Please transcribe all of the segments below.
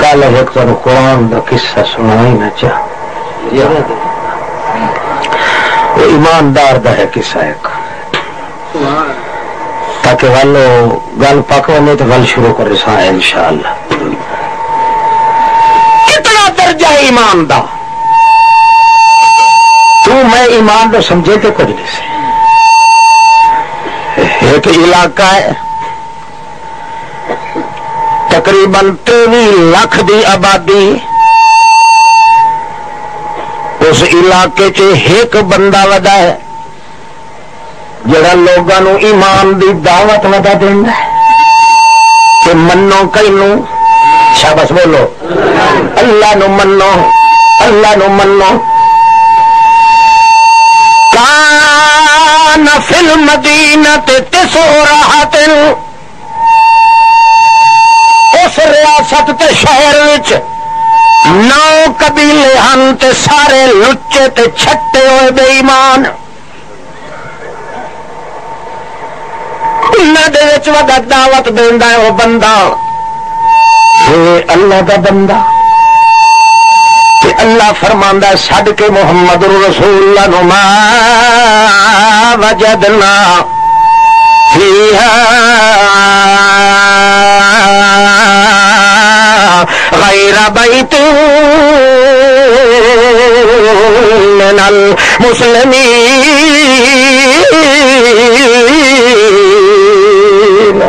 خالق ایک تو قرآن کا قصہ سنا ہی نہ چاہ وہ ایماندار دا ہے قصہ ایک تاکہ والو گل پک ونے تو گل شروع کر رہا ہے انشاءاللہ. کتنا درجہ ہے ایمان دا تو میں ایمان تو سمجھے تو کچھ نہیں سے. ایک علاقہ ہے تقریباً 23 لاکھ دی آبادی. اس علاقے چ ایک بندہ ودا ہے جڑا لوگاں نو ایمان دی دعوت ودا دیندا ہے کہ منو کینو شاباش بولو اللہ نو منو اللہ نو منو. کان فی المدینہ تسورہت اس ریاست تے شہر وچ 9 قبیلے ہن تے سارے لچے تے چھٹے ہوئے بے ایمان. انہاں دے وچ وڈا دعوت دیندا ہے وہ بندہ اے اللہ دا بندہ تے اللہ فرماندا ہے چھڈ کے محمد رسول اللہ نو ما وجدنا فیہا غیر بیت من المسلمین.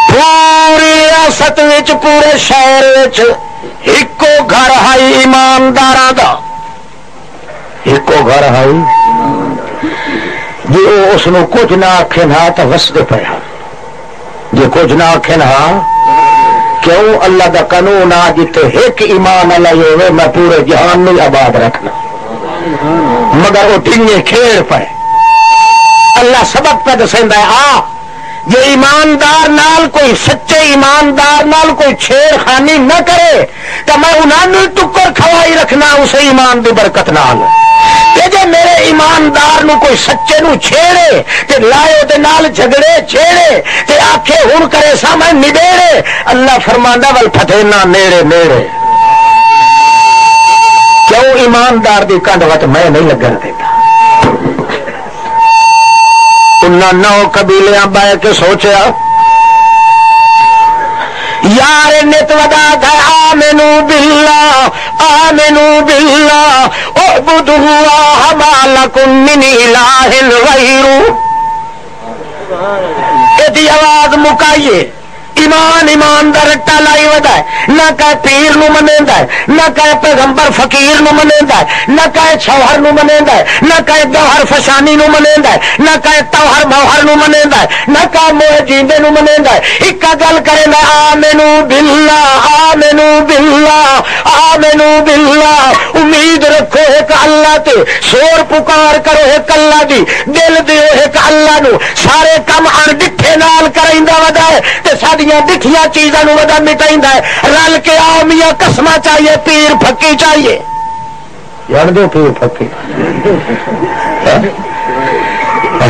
پوری ریاست وچ پورے شہر وچ ایکو گھر ہے ایمانداراں دا. ایکو گھر ہے جی اس نو کچھ نہ آکھے نہ تو وسدے پیا جی کچھ نہ آکھے نہ کیوں اللہ دا قانون آ جتے ایک ایمان اللہ ہوئے میں پورے جہان نہیں آباد رکھنا مگر وہ ڈھنگے کھیڑ پائے. اللہ سبق پہ دسیندا ہے آ یہ ایماندار نال کوئی سچے ایماندار نال کوئی چھیڑ خانی نہ کرے تو میں انہوں ٹکر کھوائی رکھنا اسے ایمان دی برکت نال. کہ جے میرے ایماندار نو کوئی سچے نو چھیڑے تے لائے دے نال جھگڑے چھیڑے تے آکھے ہن کرے سا میں نبیڑے اللہ فرماندا ول پھٹے نہ نیڑے نیڑے. کیوں ایماندار دی کنڈ وٹ میں نہیں لگن دیتا. انہاں 9 قبیلیاں بہ کے سوچیا یار نت ودا تھا آمنو باللہ آمنو باللہ اعبدوا ما لکم من الہ غیرہ. ایدی آواز مکائیے ایمان ایمان دا رٹا لائی ودا ہے نہ کہے پیر نو منیندا ہے نہ کہے پیغمبر فقیر نو منیندا ہے نہ کہے چھوہر نو منیندا ہے نہ کہے گوہر فشانی نو منیندا ہے نہ کہے توہر موہر نو منیندا ہے نہ کہے موہ جیندے نو منیندا ہے. ایک گل کرے نا آمنو باللہ آمنو باللہ آمنو باللہ. امید رکھو ایک اللہ تے شور پکار کرو ایک اللہ دی دل دیو ایک اللہ نو سارے کم ان ڈٹھے نال کریندا ودا ہے تے ساڈیاں دکھیاں چیزاں نو ودا مٹائیندا ہے. رل کے آؤ میاں قسماں چاہیے پیر پھکی چاہیے جان دو پیر پھکی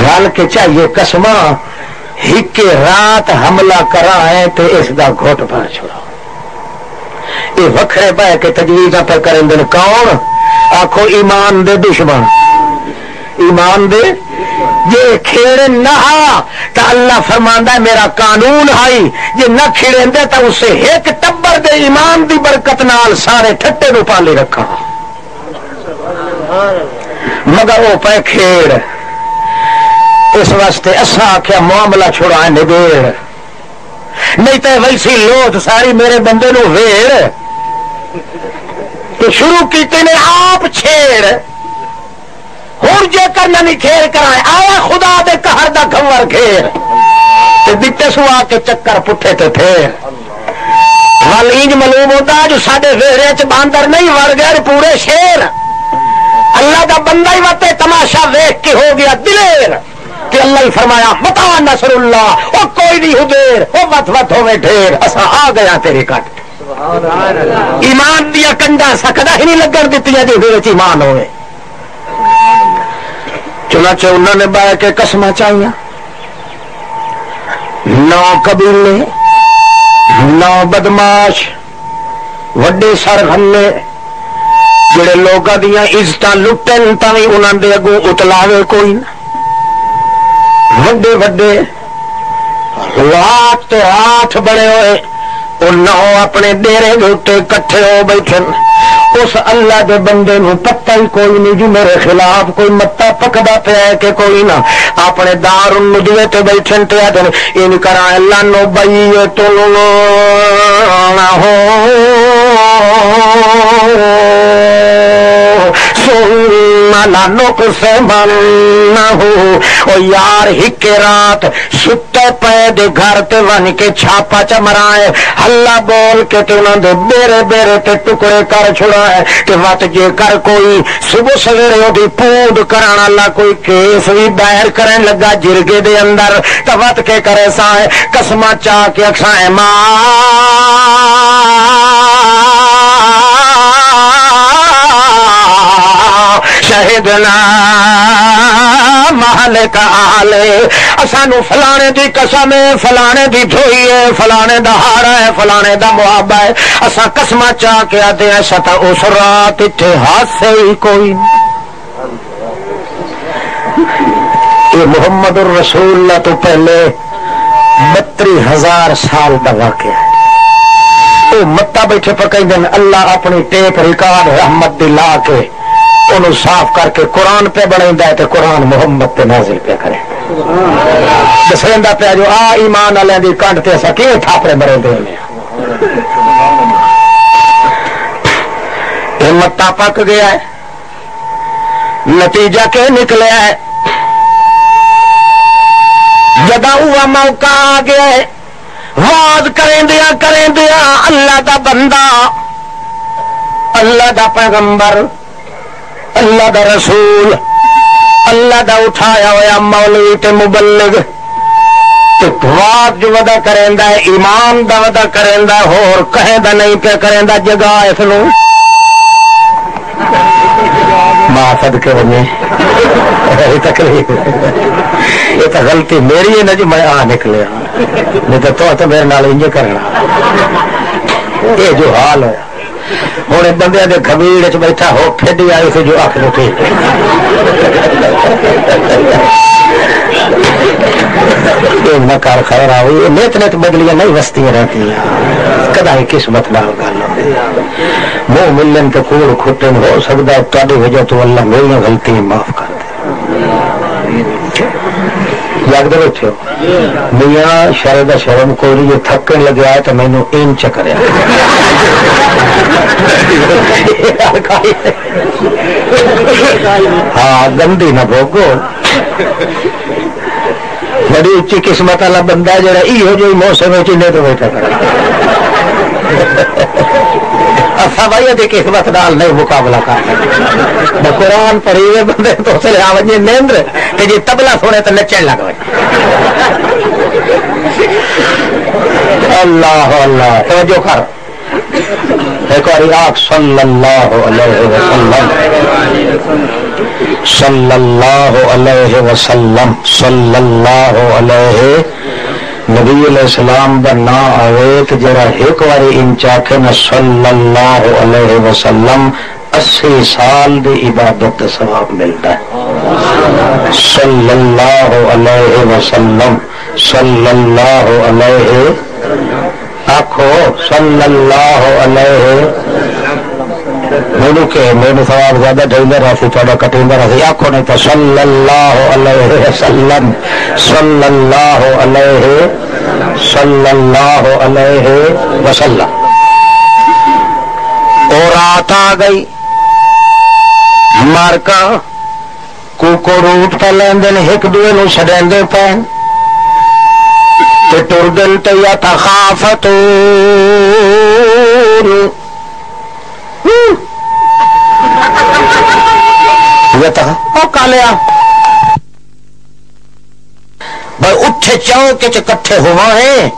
رل کے چاہیے قسماں ایک رات حملہ کرائیں تے اس دا گھوٹ بھر چھوڑا. یہ وکھرے بہ کے تجویزاں پہ کریں دن کون آکھو ایمان دے دشمن ایمان دے جے کھیڑے نہ تو اللہ فرماندا ہے میرا قانون ہائی جے نہ کھیڑیں دے تو اسے ایک ٹبر دے ایمان دی برکت نال سارے ٹھٹے نو پالے رکھا مگر وہ پہ کھیڑ. اس واسطے اساں آکھیا معاملہ چھوڑا نبیڑ نہیں تو ویسی لوٹ ساری میرے بندے نو ویڑ تو شروع کیتے نے آپ چھیڑ ہوں جے کرنا نہیں کھیر کرائے آیا خدا دے قہر دا گھور گھیر تے دتے سو آ کے چکر پٹھے تے پھیر. ول انج معلوم ہوتا جو ساڈے ویڑے چ باندر نہیں وڑ گئے پورے شیر. اللہ دا بندہ ہی وتے تماشا ویکھ کے ہو گیا دلیر کہ اللہ ہی فرمایا متا نصر اللہ او کوئی نہیں ہو دیر او مت مت ہوے ڈھیر اساں آ گیا تیرے کٹ. ایمان دیا کنڈا سکدا ہی نہیں لگن دتیاں جو وچ ایمان ہوے. چنانچہ انہوں نے بہ کے قسماں چاہیاں 9 قبیلے نو بدماش وڈے سرغنے جڑے لوگاں دیاں عزتاں لٹن تاویں انہاں دے اگوں اتلاوے کوئی نہ وڈے وڈے رات تے آٹھ بڑے ہوئے انہوں اپنے ڈیرے دے اوتے کٹھے ہو بیٹھے اس اللہ دے بندے نو پتہ ہی کوئی نہیں جو میرے خلاف کوئی متا پکدا پیا ہے کہ کوئی نہ اپنے دار الندوے تے بیٹھن تے آدن ان کرا اللہ نو بیتو نہ ہو لانو کسے من نہ ہو او یار ہک رات ستے پے دے گھر تے ون کے چھاپا چ مرائے ہلا بول کے تے انہاں دے بیرے بیرے تے ٹکڑے کر چھڑائے تے وت جے کر کوئی صبح سویرے اودی پوند کرن والا کوئی کیس وی دائر کرن لگا جرگے دے اندر تے وت کے کرے سائے قسماں چا کے اکھائے ماں شہدنا مالک آلے اسانو فلانے دی قسم ہے فلانے دی دھوئی ہے فلانے دا ہار ہے فلانے دا محابہ ہے اساں قسمہ چاہ کے آتے ہیں ستا اس رات اتھے ہاتھ سے ہی کوئی یہ محمد الرسول اللہ تو پہلے 32,000 سال دا واقعہ ہے وہ متا بیٹھے پکائی دن اللہ اپنی ٹیپ ریکارڈ رحمت دلا کے انہوں صاف کر کے قرآن پہ بڑھائندا ہے تے قرآن محمد پہ نازل پہ کرے دسیندا پہ جو آ ایمان والے دی کنڈ تے اسا کیویں تھاپڑے مرے دے یہ متا پک گیا ہے نتیجہ کہ نکلیا ہے جدا ہوا موقع آ گیا ہے واز کریں دیا اللہ دا بندہ اللہ دا پیغمبر اللہ دا رسول اللہ دا اٹھایا ہوا مولوی تے مبلغ تے واز جو ودا کریندا ہے ایمان دا ودا کریندا ہے ہور کہیں دا نہیں پہ کریندا جگہ اس نو ماں صدقے ونے یہ تکلیف یہ تو غلطی میری ہے نا جی میں آ نکلیا نہیں تو میرے نال انج کرنا یہ جو حال ہے ہوں بندے کے گھبیڑ چ بیٹھا ہو کھیڈی آئی سے جو آخر ٹھیک نہ کار خیر آئی نیت نیت بدلیاں نہیں وستیاں رہتی کدا ہی قسمت نال گل ہوتی منہ ملن تو کوڑ کھٹن ہو سکتا ہے تاری وجہ تو اللہ میری غلطی معاف کر دے جاگتے بیٹھے ہو میاں شاید شرم کوئی جو تھکن لگا ہے تو مینو این چکریا ہاں گندی نہ بھوگو بڑی اچھی قسمت والا بندہ جڑا یہ جو موسم چلے تو بیٹھا کرا بھائی قسمت نال نہیں مقابلہ کرنا قرآن پڑھی بندے تو وجے نیندر جی تبلا سونے تو نچن لگ پائے اللہ اللہ توجہ کر ایک بار آپ صلی اللہ علیہ وسلم صلی اللہ علیہ وسلم صلی اللہ علیہ نبی علیہ السلام دا نا آوے تو جڑا ایک باری ان چاکے نا صلی اللہ علیہ وسلم 80 سال دی عبادت ثواب ملتا ہے صلی اللہ علیہ وسلم صلی اللہ علیہ آخو صلی اللہ علیہ مینو کہ مینو ثواب زیادہ ڈھیلا رہا سی تھوڑا کٹیندا رہا سی آخو نہیں تو صلی اللہ علیہ وسلم صلی اللہ علیہ صلی اللہ علیہ وسلم اور رات آ گئی مارکا کوکو روٹ پہ لیندن ایک دوے نو چھڈیندے پے تے ٹر دل تے یا تخافتون کالیا بھائی اٹھے چوک کٹھے ہوا ہے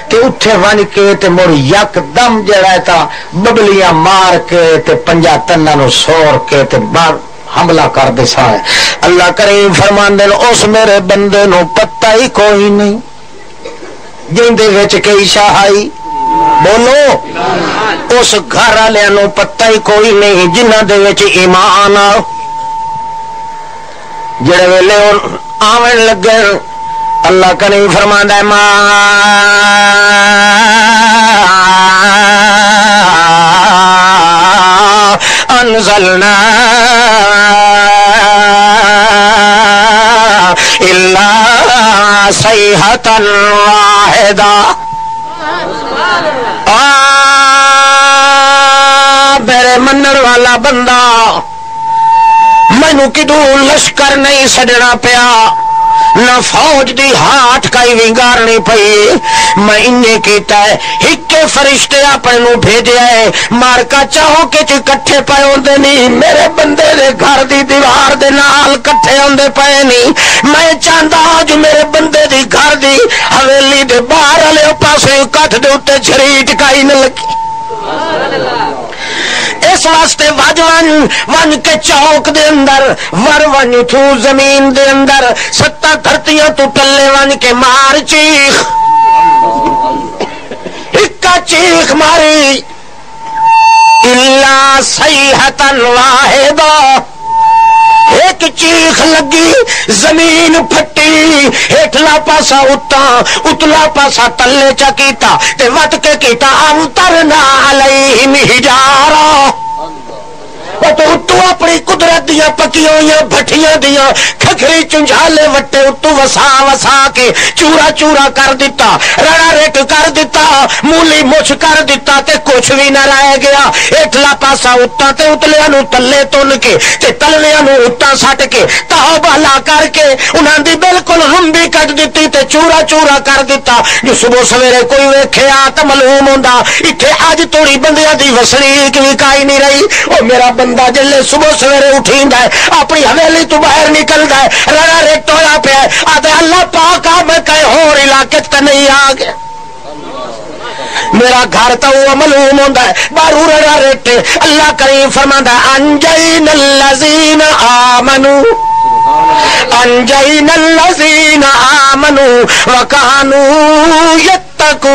تے اٹھے ون کے تے مڑ یک دم جڑا تا ببلیاں مار کے تے 5 تناں نو سور کے تے بار حملہ کر دے سا اللہ کریم فرماندے اس میرے بندے نو پتہ ہی کوئی نہیں جن دے وچ کئی شاہائی بولو اس گھر والوں پتہ ہی کوئی نہیں جنہ دے وچ ایمان آ جڑے ویلے آون لگے اللہ کریم فرماندا ہے ما انزلنا الا صیحۃ واحدہ میرے منن والا بندہ مینوں کدوں لشکر نہیں سڈنا پیا نہ فوج دی ہاتھ کائی وینگارنی پئی میں انہیں کیتا ہے ہکے فرشتے اپنے نو بھیجیا ہے مارکا چاہو کہ کٹھے پے ہوندے نہیں میرے بندے دے گھر دی دیوار دے نال کٹھے ہوندے پے نہیں میں چاہندا جو میرے بندے دی گھر دی حویلی دے باہر والے پاسے کٹھ دے اوتے جھری ٹکائی نہ لگی اس واسطے ون کے چوک دے اندر ون تھو زمین دے اندر 7 دھرتیاں تو ٹلے ون کے مار چیخ ہکا چیخ ماری الا صیحۃ واحدہ ایک چیخ لگی زمین پھٹی ہیٹلا پاسا اتلا پاسا تلے چا کیتا تے وٹ کے کیتا امطرنا علیہم حجارہ اتو اپنی قدرت دیا پکی ہوئی بھٹیاں دیا کھکھری چنجھالے وٹے اتو وسا وسا کے چورا چورا کر دیتا رڑا ریٹ کر دیتا مولی مچھ کر دیتا تے کچھ بھی نہ رہ گیا ایٹلا پاسا اتا تے اتلیا نو تلے تن کے تے تلیا نو اتا سٹ کے تاؤ بالا کر کے انہاں دی بالکل رمبی کٹ دیتی تے چورا چورا کر دیتا جو صبح سویرے کوئی ویکھے آ تے معلوم ہوندا ایتھے اج توڑی بندیاں دی وسریک بھی کائی نہیں رہی او میرا بندہ جلے صبح سویرے اٹھیندا ہے اپنی حویلی تو باہر نکلدا ہے رڑا ریٹ ہویا پیا ہے آدھے اللہ پاک آ میں کہیں اور علاقے تے نہیں آ گیا میرا گھر تو وہ معلوم ہوندا ہے بارو رڑا ریٹ اللہ کریم فرماندا ہے انجینا الذین آمنوا انجینا الذین آمنوا وکانوا یتقون